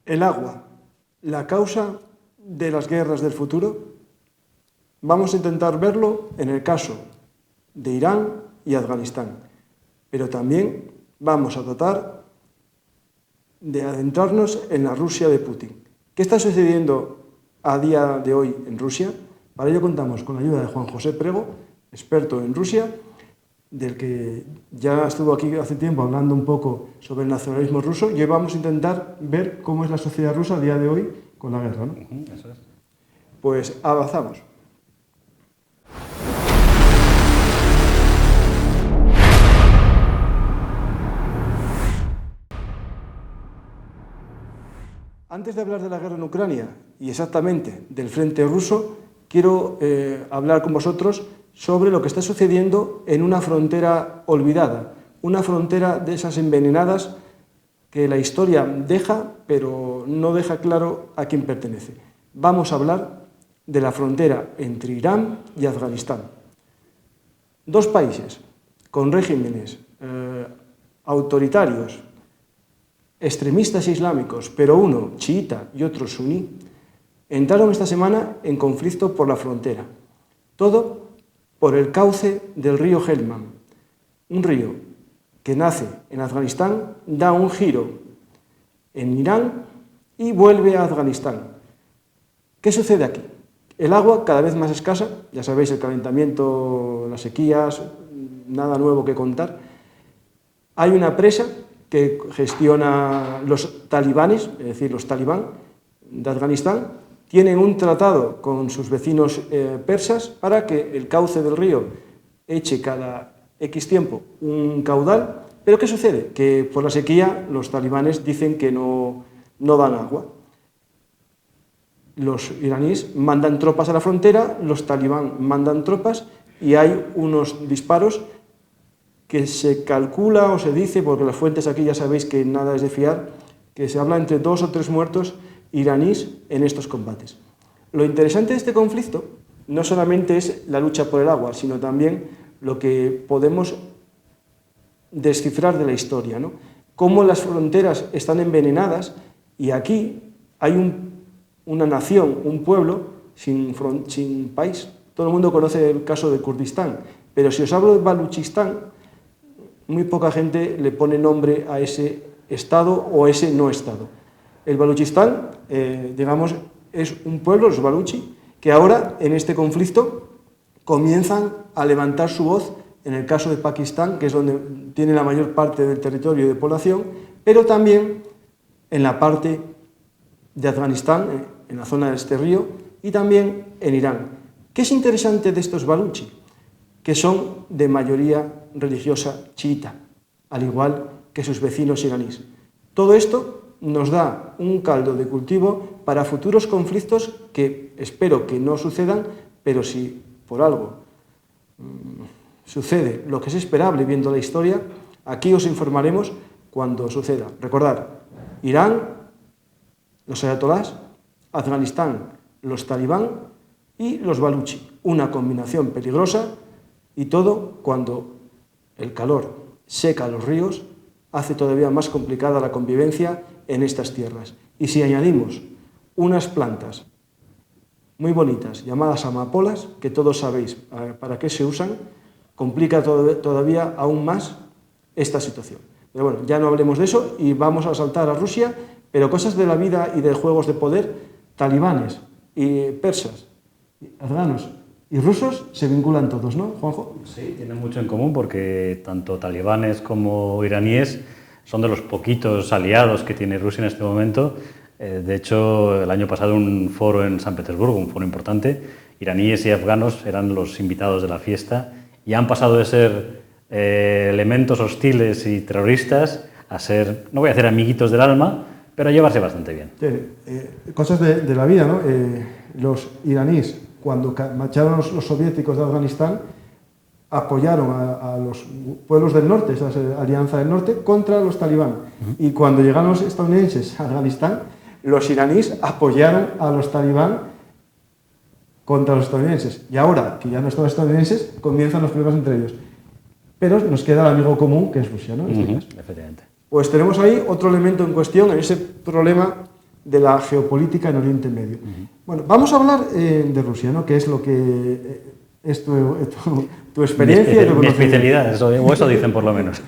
El agua, la causa de las guerras del futuro. Vamos a intentar verlo en el caso de Irán y Afganistán, pero también vamos a tratar de adentrarnos en la Rusia de Putin. ¿Qué está sucediendo a día de hoy en Rusia? Para ello contamos con la ayuda de Juan José Prego, experto en Rusia, del que ya estuvo aquí hace tiempo hablando un poco sobre el nacionalismo ruso, y hoy vamos a intentar ver cómo es la sociedad rusa a día de hoy con la guerra, ¿no? Eso es. Pues avanzamos. Antes de hablar de la guerra en Ucrania y exactamente del frente ruso, quiero hablar con vosotros sobre lo que está sucediendo en una frontera olvidada, una frontera de esas envenenadas que la historia deja, pero no deja claro a quién pertenece. Vamos a hablar de la frontera entre Irán y Afganistán. Dos países con regímenes autoritarios, extremistas islámicos, pero uno chiita y otro suní, entraron esta semana en conflicto por la frontera. Todo por el cauce del río Helmand, un río que nace en Afganistán, da un giro en Irán y vuelve a Afganistán. ¿Qué sucede aquí? El agua cada vez más escasa, ya sabéis, el calentamiento, las sequías, nada nuevo que contar. Hay una presa que gestiona los talibanes, es decir, los talibán de Afganistán, tienen un tratado con sus vecinos persas para que el cauce del río eche cada X tiempo un caudal, pero ¿qué sucede? Que por la sequía los talibanes dicen que no dan agua. Los iraníes mandan tropas a la frontera, los talibán mandan tropas y hay unos disparos que se calcula o se dice, porque las fuentes aquí ya sabéis que nada es de fiar, que se habla entre 2 o 3 muertos iraníes en estos combates. Lo interesante de este conflicto no solamente es la lucha por el agua, sino también lo que podemos descifrar de la historia, ¿no? Cómo las fronteras están envenenadas y aquí hay una nación, un pueblo sin país. Todo el mundo conoce el caso de Kurdistán, pero si os hablo de Baluchistán, muy poca gente le pone nombre a ese estado o ese no estado. El Baluchistán, digamos, es un pueblo, los baluchi, que ahora en este conflicto comienzan a levantar su voz en el caso de Pakistán, que es donde tiene la mayor parte del territorio de población, pero también en la parte de Afganistán, en la zona de este río, y también en Irán. ¿Qué es interesante de estos baluchi? Que son de mayoría religiosa chiita, al igual que sus vecinos iraníes. Todo esto nos da un caldo de cultivo para futuros conflictos que espero que no sucedan, pero si por algo sucede lo que es esperable viendo la historia, aquí os informaremos cuando suceda. Recordad, Irán, los ayatolás, Afganistán, los talibán y los baluchi. Una combinación peligrosa y todo cuando el calor seca los ríos, hace todavía más complicada la convivencia en estas tierras. Y si añadimos unas plantas muy bonitas llamadas amapolas, que todos sabéis para qué se usan, complica todavía aún más esta situación. Pero bueno, ya no hablemos de eso y vamos a saltar a Rusia, pero cosas de la vida y de juegos de poder, talibanes y persas, afganos y rusos se vinculan todos, ¿no, Juanjo? Sí, tienen mucho en común porque tanto talibanes como iraníes son de los poquitos aliados que tiene Rusia en este momento. De hecho, el año pasado un foro en San Petersburgo, un foro importante, iraníes y afganos eran los invitados de la fiesta y han pasado de ser elementos hostiles y terroristas a ser, no voy a decir amiguitos del alma, pero a llevarse bastante bien. Cosas de la vida, ¿no? Los iraníes, cuando marcharon los soviéticos de Afganistán, apoyaron a los pueblos del norte, esa alianza del norte, contra los talibán. Y cuando llegaron los estadounidenses a Afganistán, los iraníes apoyaron a los talibán contra los estadounidenses. Y ahora, que ya no están los estadounidenses, comienzan los problemas entre ellos. Pero nos queda el amigo común, que es Rusia, ¿no? Efectivamente. Pues tenemos ahí otro elemento en cuestión, en ese problema de la geopolítica en Oriente Medio. Bueno, vamos a hablar de Rusia, ¿no? Que es lo que es tu experiencia y tu mi especialidad, o eso dicen por lo menos.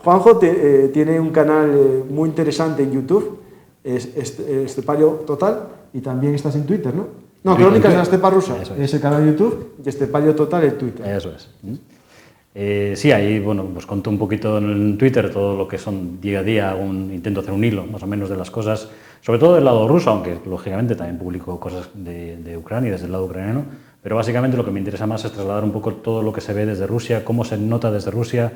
Juanjo tiene un canal muy interesante en YouTube, Estepario Total, y también estás en Twitter, ¿no? No, Crónicas de la Estepa Rusa, es el canal de YouTube, y Estepario Total en Twitter. Eso es. Sí, ahí bueno, pues conto un poquito en Twitter todo lo que son día a día, intento hacer un hilo más o menos de las cosas, sobre todo del lado ruso, aunque lógicamente también publico cosas de Ucrania, desde el lado ucraniano, pero básicamente lo que me interesa más es trasladar un poco todo lo que se ve desde Rusia, cómo se nota desde Rusia,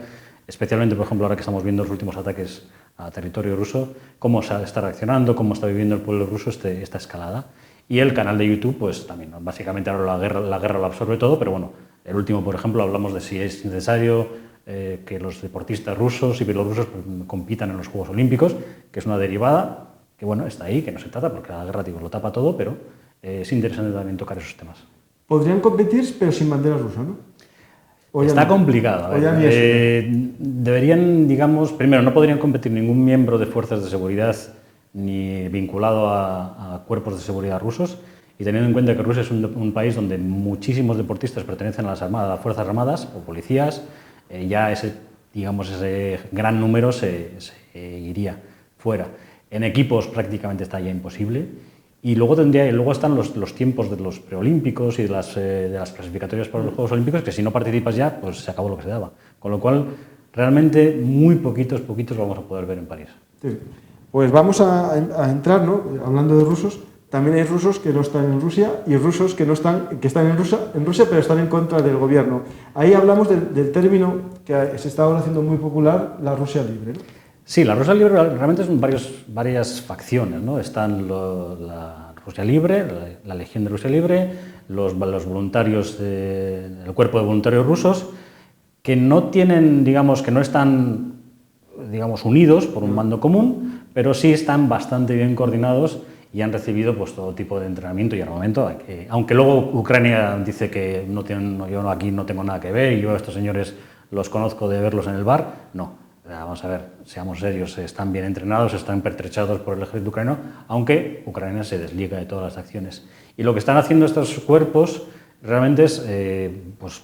especialmente, por ejemplo, ahora que estamos viendo los últimos ataques a territorio ruso, cómo se está reaccionando, cómo está viviendo el pueblo ruso esta escalada. Y el canal de YouTube, pues también, ¿no? Básicamente ahora la guerra lo absorbe todo, pero bueno, el último, por ejemplo, hablamos de si es necesario que los deportistas rusos y bielorrusos compitan en los Juegos Olímpicos, que es una derivada que, bueno, está ahí, que no se trata, porque la guerra, digo, lo tapa todo, pero es interesante también tocar esos temas. Podrían competir, pero sin bandera rusa, ¿no? Está complicado. Deberían, digamos, primero, no podrían competir ningún miembro de fuerzas de seguridad ni vinculado a cuerpos de seguridad rusos, y teniendo en cuenta que Rusia es un país donde muchísimos deportistas pertenecen a las Fuerzas Armadas o policías, ya ese gran número se iría fuera. En equipos prácticamente está ya imposible. Y luego están los tiempos de los preolímpicos y de las clasificatorias para los Juegos Olímpicos, que si no participas ya, pues se acabó lo que se daba. Con lo cual, realmente muy poquitos vamos a poder ver en París. Sí. Pues vamos a entrar, ¿no? Hablando de rusos, también hay rusos que no están en Rusia y rusos que están en Rusia, pero están en contra del gobierno. Ahí hablamos del término que se está ahora haciendo muy popular, la Rusia libre, ¿no? Sí, la Rusia libre realmente son varias facciones, ¿no? Están la Rusia libre, la Legión de Rusia libre, los voluntarios, el cuerpo de voluntarios rusos, que no tienen, digamos, que no están, digamos, unidos por un mando común, pero sí están bastante bien coordinados y han recibido pues todo tipo de entrenamiento y armamento, aunque luego Ucrania dice que yo aquí no tengo nada que ver y yo a estos señores los conozco de verlos en el bar, no. Vamos a ver, seamos serios, están bien entrenados, están pertrechados por el ejército ucraniano, aunque Ucrania se desliga de todas las acciones. Y lo que están haciendo estos cuerpos realmente es pues,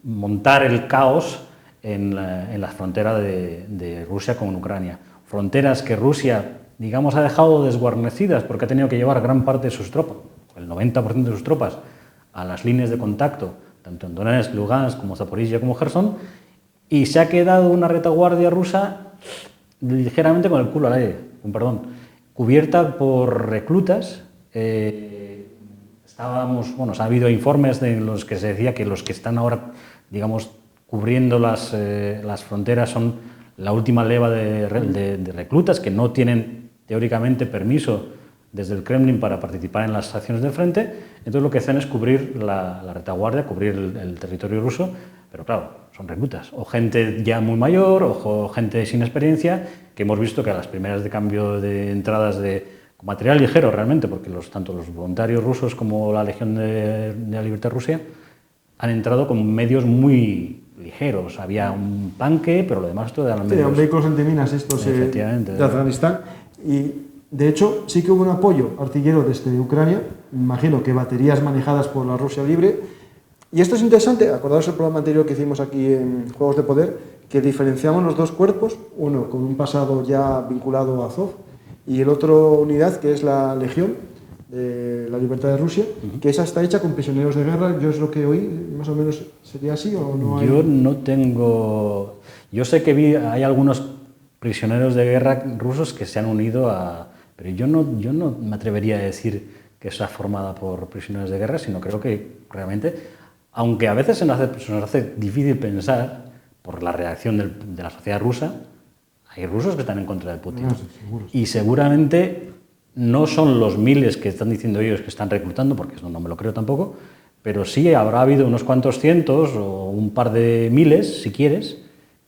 montar el caos en la frontera de Rusia con Ucrania. Fronteras que Rusia, digamos, ha dejado desguarnecidas porque ha tenido que llevar gran parte de sus tropas, el 90% de sus tropas, a las líneas de contacto, tanto en Donetsk, Lugansk, como Zaporizhia, como Gerson, y se ha quedado una retaguardia rusa ligeramente con el culo al aire, cubierta por reclutas. Ha habido informes en los que se decía que los que están ahora, digamos, cubriendo las fronteras son la última leva de reclutas que no tienen teóricamente permiso desde el Kremlin para participar en las acciones del frente. Entonces lo que hacen es cubrir la retaguardia, cubrir el territorio ruso, pero claro, son reclutas, o gente ya muy mayor, o gente sin experiencia, que hemos visto que a las primeras de cambio de entradas con material ligero realmente, porque tanto los voluntarios rusos como la Legión de la Libertad Rusa han entrado con medios muy ligeros. Había un tanque, pero lo demás todo eran medios... vehículos antiminas estos de Afganistán. Y de hecho sí que hubo un apoyo artillero desde Ucrania, imagino que baterías manejadas por la Rusia libre. Y esto es interesante, acordaos el programa anterior que hicimos aquí en Juegos de Poder, que diferenciamos los dos cuerpos, uno con un pasado ya vinculado a Azov y el otro unidad que es la Legión de la Libertad de Rusia, que esa está hecha con prisioneros de guerra. Yo es lo que oí, más o menos sería así o no hay... Yo no tengo... Yo sé que hay algunos prisioneros de guerra rusos que se han unido a... Pero yo no me atrevería a decir que está formada por prisioneros de guerra, sino creo que realmente... Aunque a veces se nos hace difícil pensar, por la reacción de la sociedad rusa, hay rusos que están en contra de Putin. Y seguramente no son los miles que están diciendo ellos que están reclutando, porque eso no me lo creo tampoco, pero sí habrá habido unos cuantos cientos o un par de miles, si quieres,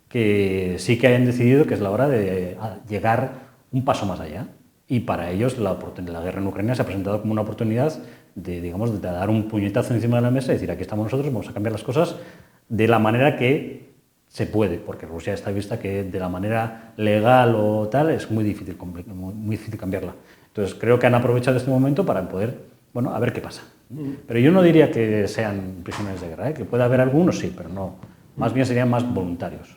que sí que hayan decidido que es la hora de llegar un paso más allá. Y para ellos la guerra en Ucrania se ha presentado como una oportunidad de dar un puñetazo encima de la mesa y decir, aquí estamos nosotros, vamos a cambiar las cosas de la manera que se puede, porque Rusia está vista que de la manera legal o tal es muy difícil cambiarla. Entonces creo que han aprovechado este momento para poder, bueno, a ver qué pasa. Pero yo no diría que sean prisioneros de guerra, que puede haber algunos, sí, pero no. Más bien serían más voluntarios.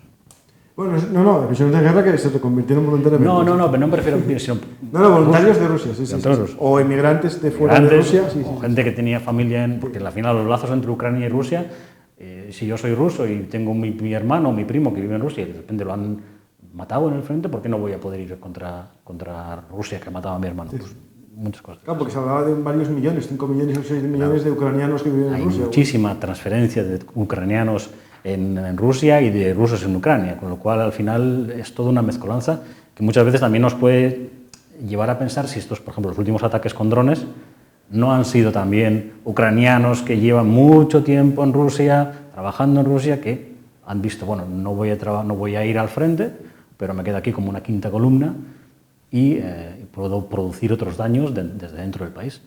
Bueno, no, prisioneros de guerra que se reconvirtieron voluntariamente. No, pero no me refiero a prisioneros. No, voluntarios de Rusia, sí. O inmigrantes de fuera de Rusia. O gente que tenía familia porque al final los lazos entre Ucrania y Rusia, si yo soy ruso y tengo mi hermano o mi primo que vive en Rusia y de repente lo han matado en el frente, ¿por qué no voy a poder ir contra Rusia que ha matado a mi hermano? Pues, muchas cosas. Claro, porque se hablaba de varios millones, 5 millones o 6 millones de ucranianos que viven en Rusia. Hay muchísima transferencia de ucranianos en Rusia y de rusos en Ucrania, con lo cual al final es toda una mezcolanza que muchas veces también nos puede llevar a pensar si estos, por ejemplo, los últimos ataques con drones no han sido también ucranianos que llevan mucho tiempo en Rusia, trabajando en Rusia, que han visto, bueno, no voy a ir al frente, pero me quedo aquí como una quinta columna y puedo producir otros daños desde dentro del país.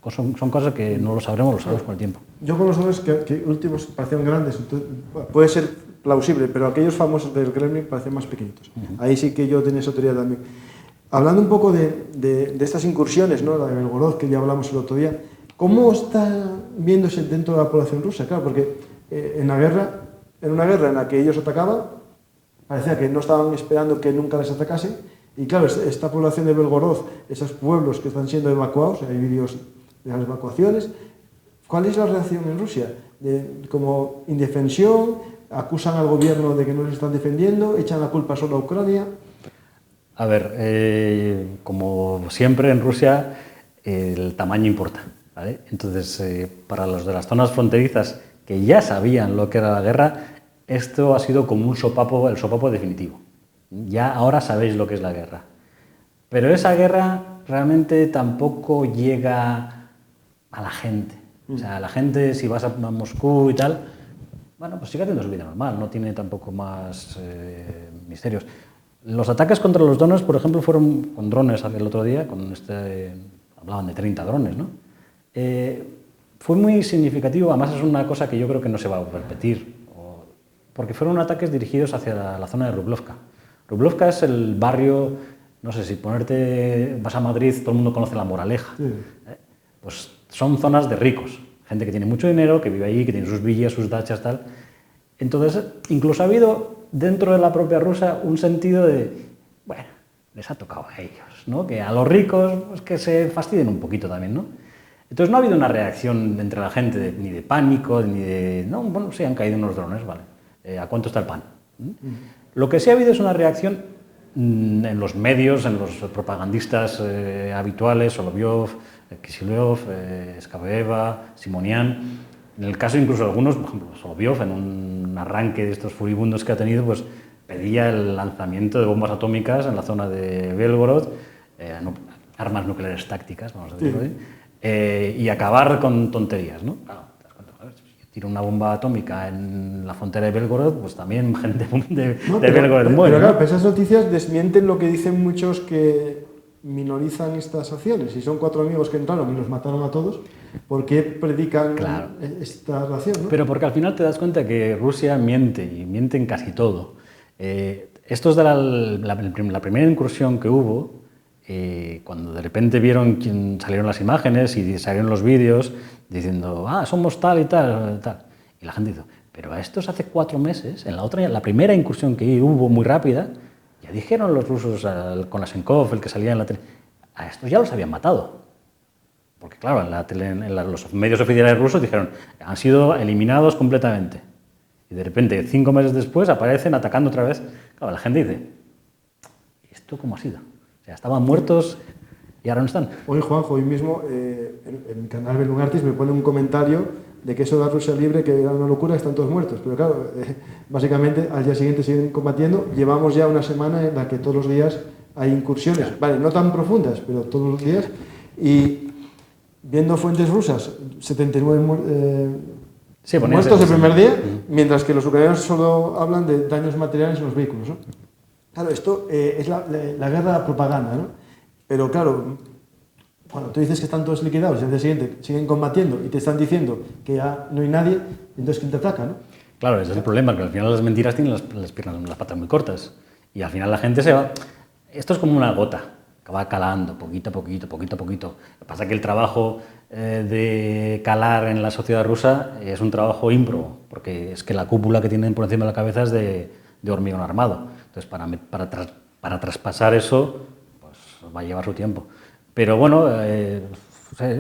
Son cosas que no lo sabremos con el tiempo. Yo con los drones que últimos parecían grandes, entonces, bueno, puede ser plausible, pero aquellos famosos del Kremlin parecían más pequeñitos. Ahí sí que yo tenía esa teoría también. Hablando un poco de estas incursiones, ¿no? La de Belgorod, que ya hablamos el otro día, ¿cómo está viéndose dentro de la población rusa? Claro, porque en una guerra en la que ellos atacaban, parecía que no estaban esperando que nunca les atacasen, y claro, esta población de Belgorod, esos pueblos que están siendo evacuados, hay vídeos de las evacuaciones, ¿cuál es la reacción en Rusia? Como indefensión, acusan al gobierno de que no les están defendiendo, echan la culpa solo a Ucrania. A ver, como siempre en Rusia, el tamaño importa, ¿vale? Entonces, para los de las zonas fronterizas que ya sabían lo que era la guerra, esto ha sido como un sopapo, el sopapo definitivo. Ya ahora sabéis lo que es la guerra. Pero esa guerra realmente tampoco llega a la gente. O sea, la gente, si vas a Moscú y tal, bueno, pues sigue haciendo su vida normal, no tiene tampoco más misterios. Los ataques contra los drones, por ejemplo, fueron con drones el otro día, hablaban de 30 drones, ¿no? Fue muy significativo, además es una cosa que yo creo que no se va a repetir, porque fueron ataques dirigidos hacia la zona de Rublovka. Rublovka es el barrio, no sé, si vas a Madrid, todo el mundo conoce La Moraleja. Sí. Pues son zonas de ricos, gente que tiene mucho dinero, que vive allí, que tiene sus villas, sus dachas, tal. Entonces, incluso ha habido dentro de la propia Rusia un sentido de, bueno, les ha tocado a ellos, ¿no? Que a los ricos, pues que se fastidien un poquito también, ¿no? Entonces no ha habido una reacción entre la gente ni de pánico, ni de, no, bueno, sí han caído unos drones, vale, ¿a cuánto está el pan? Lo que sí ha habido es una reacción en los medios, en los propagandistas habituales, Solovyov, Kishilov, Skabeva, Simonian. En el caso incluso de algunos, por ejemplo, Solovyov, en un arranque de estos furibundos que ha tenido, pues pedía el lanzamiento de bombas atómicas en la zona de Belgorod, armas nucleares tácticas, vamos a decirlo así, y acabar con tonterías, ¿no? Claro, te das cuenta, joder, si tiro una bomba atómica en la frontera de Belgorod, pues también gente de Belgorod muere. Pero claro, esas noticias desmienten lo que dicen muchos que minorizan estas acciones. Si son 4 amigos que entraron y los mataron a todos, ¿por qué predican esta relación, ¿no? Pero porque al final te das cuenta que Rusia miente, y miente en casi todo. Esto es de la primera incursión que hubo, cuando de repente vieron salieron las imágenes y salieron los vídeos diciendo, somos tal y tal, tal. Y la gente dice, pero a estos hace 4 meses, en la primera incursión que hubo muy rápida, ya dijeron los rusos con Lasenkov, el que salía en la tele, a estos ya los habían matado. Porque claro, los medios oficiales rusos dijeron, han sido eliminados completamente. Y de repente, 5 meses después, aparecen atacando otra vez. Claro, la gente dice, ¿esto cómo ha sido? O sea, estaban muertos y ahora no están. Hoy, Juanjo, hoy mismo, en mi canal Belugartis me pone un comentario de que eso de la Rusia libre, que era una locura, están todos muertos. Pero claro, básicamente al día siguiente siguen combatiendo. Llevamos ya una semana en la que todos los días hay incursiones. Claro. Vale, no tan profundas, pero todos los días. Y viendo fuentes rusas, 79 muertos el primer día, mientras que los ucranianos solo hablan de daños materiales en los vehículos, ¿no? Claro, esto es la guerra de la propaganda, ¿no? Pero claro, cuando tú dices que están todos liquidados y al día siguiente siguen combatiendo y te están diciendo que ya no hay nadie, entonces ¿quién te ataca, no? Claro, ese es el problema, que al final las mentiras tienen las piernas, las patas muy cortas. Y al final la gente se va... Esto es como una gota, que va calando poquito a poquito, poquito a poquito. Lo que pasa es que el trabajo de calar en la sociedad rusa es un trabajo ímprobo, porque es que la cúpula que tienen por encima de la cabeza es de hormigón armado. Entonces, para traspasar eso, pues va a llevar su tiempo. Pero bueno,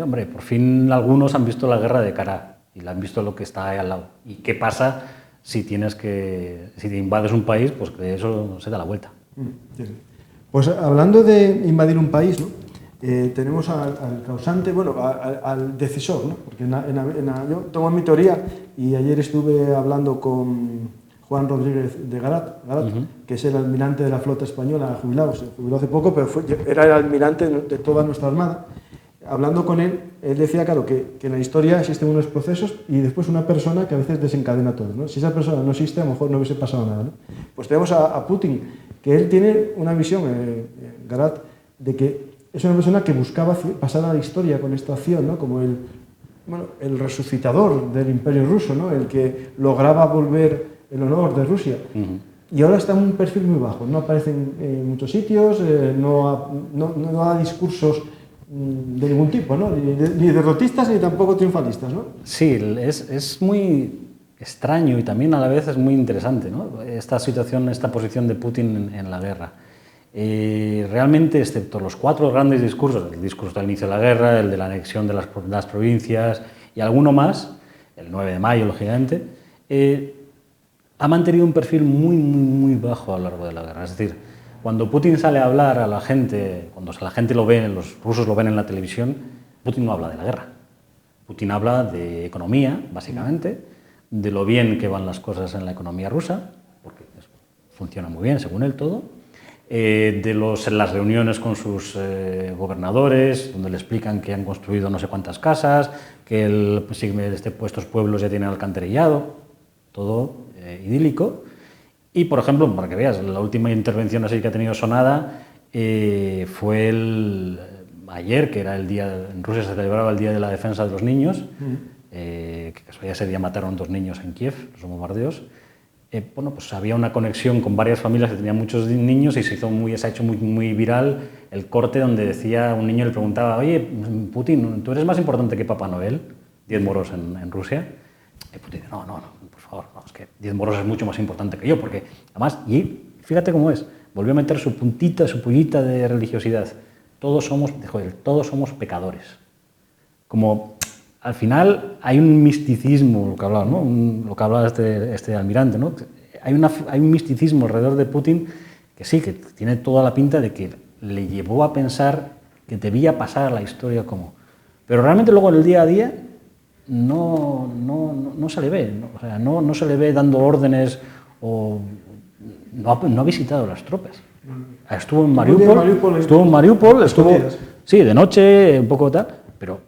hombre, por fin algunos han visto la guerra de cara y la han visto lo que está ahí al lado. ¿Y qué pasa si te invades un país? Pues que eso se da la vuelta. Sí. Pues hablando de invadir un país, ¿no? Tenemos al causante, bueno, al decisor, ¿no? Porque yo tengo mi teoría y ayer estuve hablando con Juan Rodríguez de Garat, que es el almirante de la flota española, jubilado, se jubiló hace poco, pero era el almirante de toda nuestra armada. Hablando con él decía, claro, que en la historia existen unos procesos y después una persona que a veces desencadena todo, ¿no? Si esa persona no existe, a lo mejor no hubiese pasado nada, ¿no? Pues tenemos a Putin, que él tiene una visión, Garat, de que es una persona que buscaba pasar a la historia con esta acción, ¿no? Como el resucitador del Imperio Ruso, ¿no? El que lograba volver el honor de Rusia. Y ahora está en un perfil muy bajo, no aparece en muchos sitios, no da discursos de ningún tipo, ¿no? Ni derrotistas ni tampoco triunfalistas, ¿no? Sí, es muy extraño y también a la vez es muy interesante, ¿no? Esta situación, esta posición de Putin en la guerra. Realmente, excepto los 4 grandes discursos, el discurso del inicio de la guerra, el de la anexión de las provincias y alguno más, el 9 de mayo, lógicamente, ha mantenido un perfil muy, muy, muy bajo a lo largo de la guerra. Es decir, cuando Putin sale a hablar a la gente, cuando la gente lo ve, los rusos lo ven en la televisión, Putin no habla de la guerra. Putin habla de economía, básicamente, de lo bien que van las cosas en la economía rusa, porque funciona muy bien, según él, todo, las reuniones con sus gobernadores, donde le explican que han construido no sé cuántas casas, que estos pueblos ya tienen alcantarillado, todo idílico. Y, por ejemplo, para que veas, la última intervención así que ha tenido sonada fue ayer, que era el día, en Rusia se celebraba el Día de la Defensa de los Niños, que casualidad ese día mataron 2 niños en Kiev, los bombardeos. Bueno, pues había una conexión con varias familias que tenían muchos niños y se ha hecho muy, muy viral el corte donde decía, un niño le preguntaba, oye, Putin, ¿tú eres más importante que Papá Noel? 10 moros en Rusia. Y Putin dice, no, por favor, no, es que 10 moros es mucho más importante que yo, porque además, y fíjate cómo es, volvió a meter su pullita de religiosidad. Todos somos pecadores. Como al final hay un misticismo, lo que hablaba, ¿no? Lo que hablaba este almirante, ¿no? Hay un misticismo alrededor de Putin que sí, que tiene toda la pinta de que le llevó a pensar que debía pasar a la historia como... Pero realmente luego en el día a día no se le ve, ¿no? O sea, no se le ve dando órdenes o... No ha visitado las tropas. Estuvo en Mariupol, sí, de noche, un poco tal, pero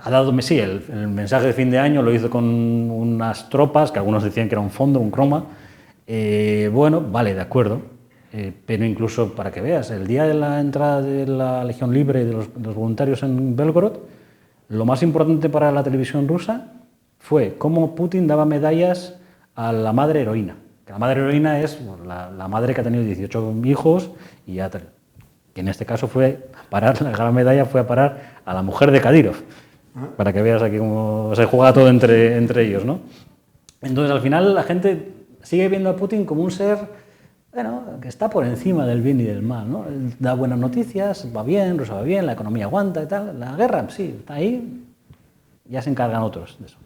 ha dado, sí, el mensaje de fin de año lo hizo con unas tropas, que algunos decían que era un fondo, un croma. Bueno, vale, de acuerdo, pero incluso para que veas, el día de la entrada de la Legión Libre y de los voluntarios en Belgorod, lo más importante para la televisión rusa fue cómo Putin daba medallas a la madre heroína. Que la madre heroína es la madre que ha tenido 18 hijos y que en este caso fue a parar, la gran medalla fue a parar a la mujer de Kadyrov. Para que veas aquí cómo se juega todo entre ellos, ¿no? Entonces, al final, la gente sigue viendo a Putin como un ser, bueno, que está por encima del bien y del mal, ¿no? Él da buenas noticias, va bien, Rusia va bien, la economía aguanta y tal. La guerra, sí, está ahí, ya se encargan otros de eso.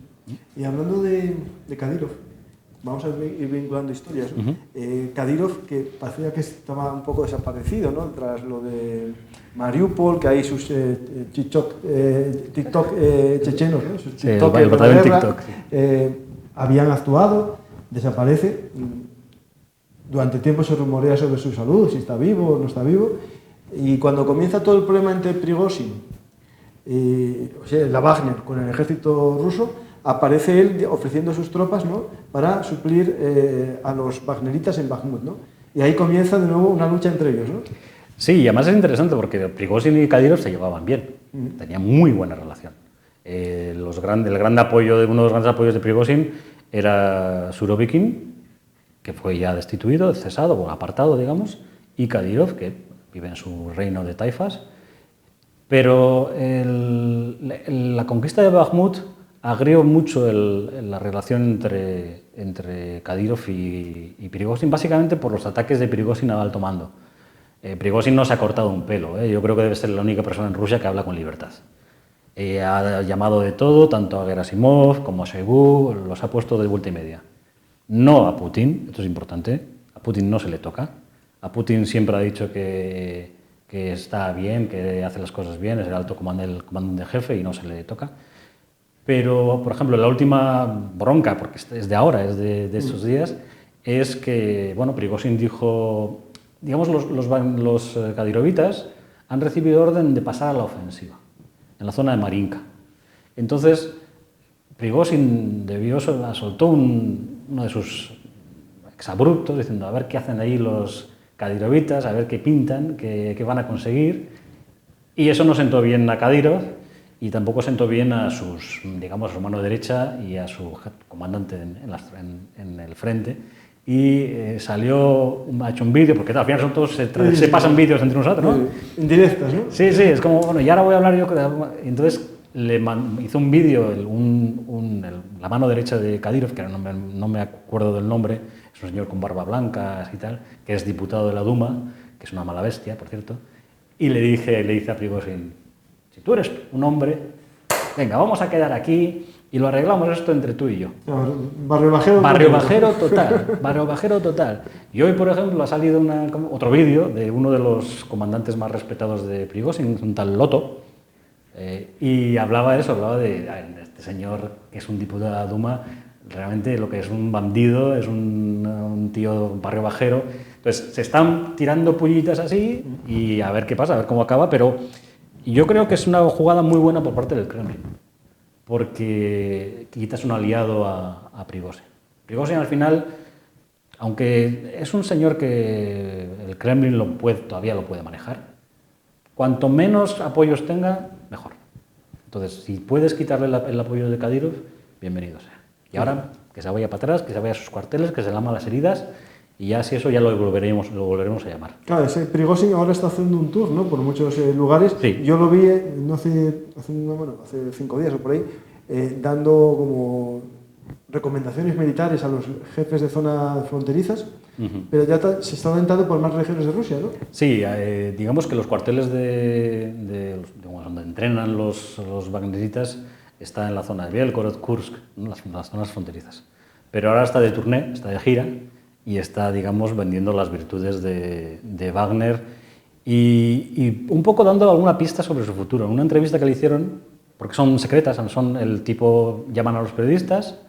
Y hablando de Kadyrov, vamos a ir vinculando historias, ¿no? Kadyrov, que parecía que estaba un poco desaparecido, ¿no? Tras lo de Mariupol, que hay sus TikTok chechenos, ¿no? Sus TikTok, sí, el batallón TikTok. Habían actuado, desaparece. Durante tiempo se rumorea sobre su salud, si está vivo o no está vivo. Y cuando comienza todo el problema entre Prigozhin, la Wagner, con el ejército ruso, aparece él ofreciendo sus tropas, ¿no? Para suplir a los wagneritas en Bakhmut, ¿no? Y ahí comienza de nuevo una lucha entre ellos, ¿no? Sí, y además es interesante porque Prigozhin y Kadyrov se llevaban bien, tenían muy buena relación. Uno de los grandes apoyos de Prigozhin era Surovikin, que fue ya destituido, cesado o apartado, digamos, y Kadyrov, que vive en su reino de taifas. Pero la conquista de Bakhmut agrió mucho la relación entre Kadyrov y Prigozhin, básicamente por los ataques de Prigozhin al alto mando. Prigozhin no se ha cortado un pelo, yo creo que debe ser la única persona en Rusia que habla con libertad. Ha llamado de todo, tanto a Gerasimov como a Shoigu, los ha puesto de vuelta y media. No a Putin, esto es importante, a Putin no se le toca. A Putin siempre ha dicho que está bien, que hace las cosas bien, es el alto comandante jefe y no se le toca. Pero, por ejemplo, la última bronca, porque es de ahora, es de estos días, es que, bueno, Prigozhin dijo, digamos, los kadyrovitas han recibido orden de pasar a la ofensiva, en la zona de Marinka. Entonces, Prigozhin soltó uno de sus exabruptos, diciendo, a ver qué hacen ahí los kadyrovitas, a ver qué pintan, qué van a conseguir. Y eso no sentó bien a Kadyrov y tampoco sentó bien a sus, digamos, a su mano derecha y a su comandante en el frente. Y ha hecho un vídeo, porque al final son todos, se pasan vídeos entre nosotros, ¿no? Indirectas, ¿no? Sí, es como, bueno, y ahora voy a hablar yo. Entonces hizo un vídeo, la mano derecha de Kadyrov, que no me acuerdo del nombre, es un señor con barba blanca y tal, que es diputado de la Duma, que es una mala bestia, por cierto, y le dice a Prigozhin, si tú eres un hombre, venga, vamos a quedar aquí y lo arreglamos esto entre tú y yo. Barrio bajero. Barrio bajero total. Y hoy, por ejemplo, ha salido otro vídeo de uno de los comandantes más respetados de Prigozhin, un tal Loto, y hablaba de este señor que es un diputado de la Duma, realmente lo que es un bandido, es un tío barrio bajero. Entonces, se están tirando pullitas así y a ver qué pasa, a ver cómo acaba, pero yo creo que es una jugada muy buena por parte del Kremlin, porque quitas un aliado a Prigozhin. Prigozhin, al final, aunque es un señor que el Kremlin todavía lo puede manejar, cuanto menos apoyos tenga, mejor. Entonces, si puedes quitarle el apoyo de Kadyrov, bienvenido sea. Y ahora, que se vaya para atrás, que se vaya a sus cuarteles, que se lama las heridas, y ya si eso ya lo volveremos a llamar. Claro, ese Prigozhin ahora está haciendo un tour, ¿no?, por muchos lugares. Sí. Yo lo vi hace 5 días o por ahí, dando como recomendaciones militares a los jefes de zonas fronterizas, pero ya se está orientando por más regiones de Rusia, ¿no? Sí, digamos que los cuarteles donde entrenan los wagneritas está en la zona de Belgorod, Kursk, ¿no?, las zonas fronterizas. Pero ahora está de tournée, está de gira y está, digamos, vendiendo las virtudes de Wagner y un poco dando alguna pista sobre su futuro. En una entrevista que le hicieron, porque son secretas, llaman a los periodistas,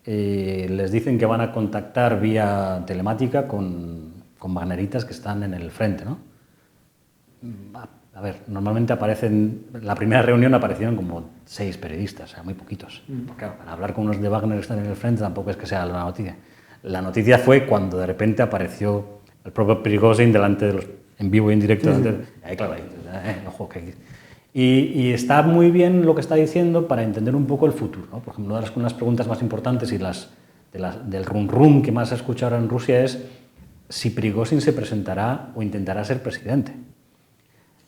les dicen que van a contactar vía telemática con wagneritas que están en el frente, ¿no? A ver, normalmente la primera reunión aparecieron como 6 periodistas, o sea, muy poquitos. Porque, claro, para hablar con unos de Wagner que están en el frente tampoco es que sea la noticia. La noticia fue cuando de repente apareció el propio Prigozhin en vivo y en directo. Ahí, claro, ojo, y está muy bien lo que está diciendo para entender un poco el futuro, ¿no? Por ejemplo, una de las preguntas más importantes y del rum que más se escucha ahora en Rusia es si Prigozhin se presentará o intentará ser presidente.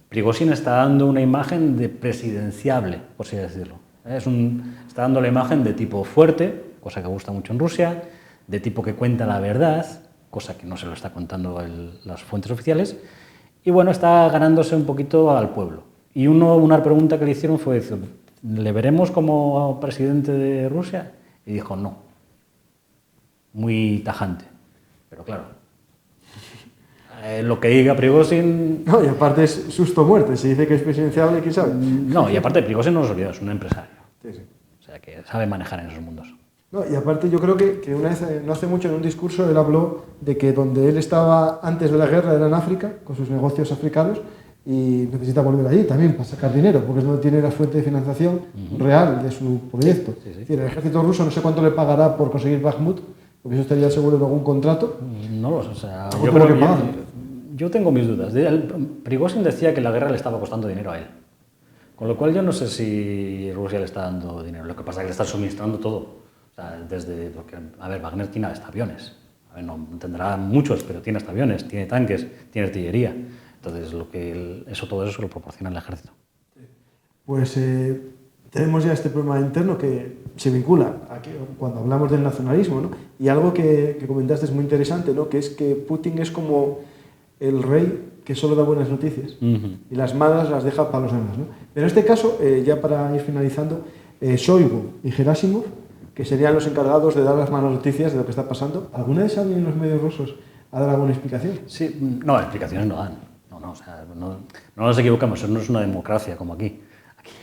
Prigozhin está dando una imagen de presidenciable, por así decirlo. Está dando la imagen de tipo fuerte, cosa que gusta mucho en Rusia, de tipo que cuenta la verdad, cosa que no se lo está contando las fuentes oficiales, y bueno, está ganándose un poquito al pueblo. Y una pregunta que le hicieron fue, ¿le veremos como presidente de Rusia? Y dijo, no. Muy tajante. Pero claro, lo que diga Prigozhin... No, y aparte es susto-muerte, se dice que es presidenciable, ¿quién sabe? No, y aparte Prigozhin no es un empresario. Sí. O sea, que sabe manejar en esos mundos. No, y aparte yo creo que una vez, no hace mucho, en un discurso, él habló de que donde él estaba antes de la guerra era en África, con sus negocios africanos, y necesita volver allí también para sacar dinero, porque no tiene la fuente de financiación real de su proyecto. Sí. Es decir, el ejército ruso no sé cuánto le pagará por conseguir Bakhmut, porque eso estaría seguro de algún contrato. No lo sé, o sea, yo tengo mis dudas. Prigozhin decía que la guerra le estaba costando dinero a él, con lo cual yo no sé si Rusia le está dando dinero, lo que pasa es que le está suministrando todo. O sea, porque, a ver, Wagner tiene hasta aviones. A ver, no tendrá muchos, pero tiene hasta aviones, tiene tanques, tiene artillería. Entonces, todo eso se lo proporciona el ejército. Pues tenemos ya este problema interno que se vincula a cuando hablamos del nacionalismo, ¿no? Y algo que comentaste es muy interesante, ¿no? Que es que Putin es como el rey que solo da buenas noticias y las malas las deja para los demás, ¿no? Pero en este caso, ya para ir finalizando, Shoigu y Gerasimov, que serían los encargados de dar las malas noticias de lo que está pasando, ¿alguna vez alguien en los medios rusos ha dado alguna explicación? Sí, no, explicaciones no dan. No, o sea, no nos equivocamos, eso no es una democracia como aquí.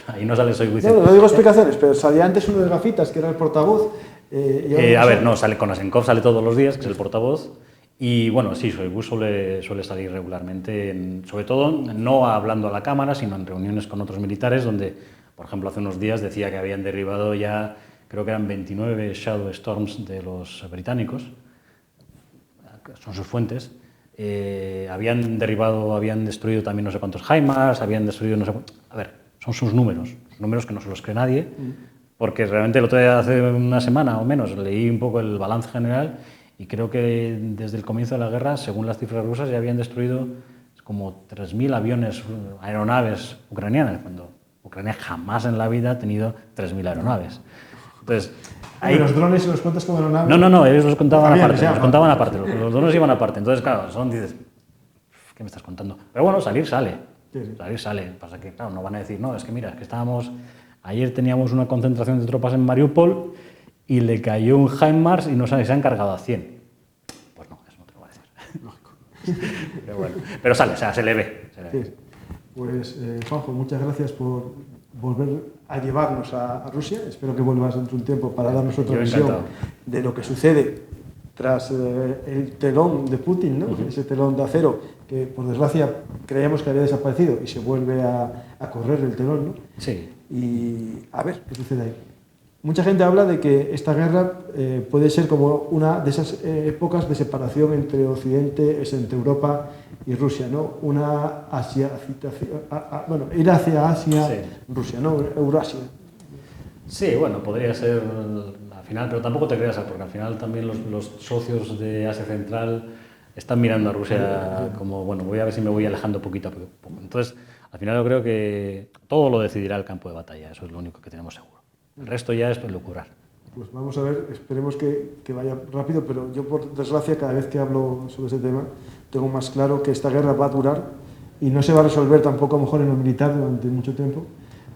Ahí no sale Shoigu. No digo explicaciones, pero salía antes uno de gafitas, que era el portavoz. A ver, no, sale Konashenkov, sale todos los días, que es el portavoz. Y bueno, sí, Shoigu suele salir regularmente, sobre todo no hablando a la cámara, sino en reuniones con otros militares, donde, por ejemplo, hace unos días decía que habían derribado ya, creo que eran 29 Shadow Storms de los británicos, son sus fuentes. Habían destruido también no sé cuántos HIMARS, habían destruido no sé cuántos. A ver, son sus números que no se los cree nadie, porque realmente el otro día, hace una semana o menos, leí un poco el balance general y creo que desde el comienzo de la guerra, según las cifras rusas, ya habían destruido como 3.000 aviones, aeronaves ucranianas, cuando Ucrania jamás en la vida ha tenido 3.000 aeronaves. Entonces, los drones los cuentas como aeronaves. No, ellos los contaban aparte, los drones iban aparte. Entonces, claro, dices, ¿qué me estás contando? Pero bueno, salir sale. Pasa que, claro, no van a decir, no, es que mira, es que ayer teníamos una concentración de tropas en Mariupol y le cayó un HIMARS y no se han cargado a 100. Pues no, eso no te lo voy a decir. Pero bueno, pero sale, o sea, se le ve. Sí. Pues, Juanjo, muchas gracias por volver a llevarnos a Rusia. Espero que vuelvas dentro de un tiempo para darnos otra visión de lo que sucede tras el telón de Putin, ¿no? Ese telón de acero que, por desgracia, creíamos que había desaparecido y se vuelve a correr el telón, ¿no? Sí. Y a ver qué sucede ahí. Mucha gente habla de que esta guerra puede ser como una de esas épocas de separación entre Occidente, entre Europa y Rusia, ¿no? Una ir hacia Asia, sí. Rusia, ¿no? Eurasia. Sí, bueno, podría ser al final, pero tampoco te creas, porque al final también los socios de Asia Central están mirando a Rusia como, bueno, voy a ver si me voy alejando poquito a poco. Entonces, al final yo creo que todo lo decidirá el campo de batalla, eso es lo único que tenemos seguro. El resto ya es pelucurar. Pues vamos a ver, esperemos que vaya rápido, pero yo, por desgracia, cada vez que hablo sobre este tema, tengo más claro que esta guerra va a durar y no se va a resolver tampoco a lo mejor en lo militar durante mucho tiempo,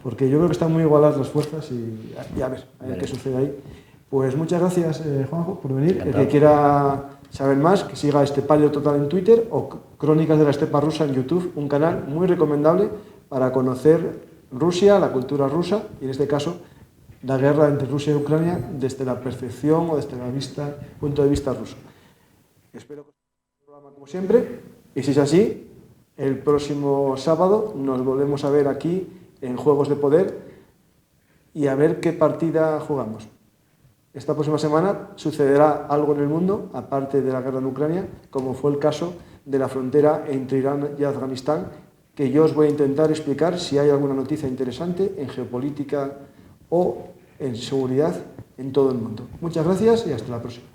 porque yo creo que están muy igualadas las fuerzas y a ver qué sucede ahí. Pues muchas gracias, Juanjo, por venir. El que quiera saber más, que siga Estepario Total en Twitter o Crónicas de la Estepa Rusa en YouTube, un canal muy recomendable para conocer Rusia, la cultura rusa y, en este caso, la guerra entre Rusia y Ucrania desde la percepción o desde el punto de vista ruso. Espero que os guste el programa como siempre y, si es así, el próximo sábado nos volvemos a ver aquí en Juegos de Poder y a ver qué partida jugamos. Esta próxima semana sucederá algo en el mundo, aparte de la guerra en Ucrania, como fue el caso de la frontera entre Irán y Afganistán, que yo os voy a intentar explicar si hay alguna noticia interesante en geopolítica o en seguridad en todo el mundo. Muchas gracias y hasta la próxima.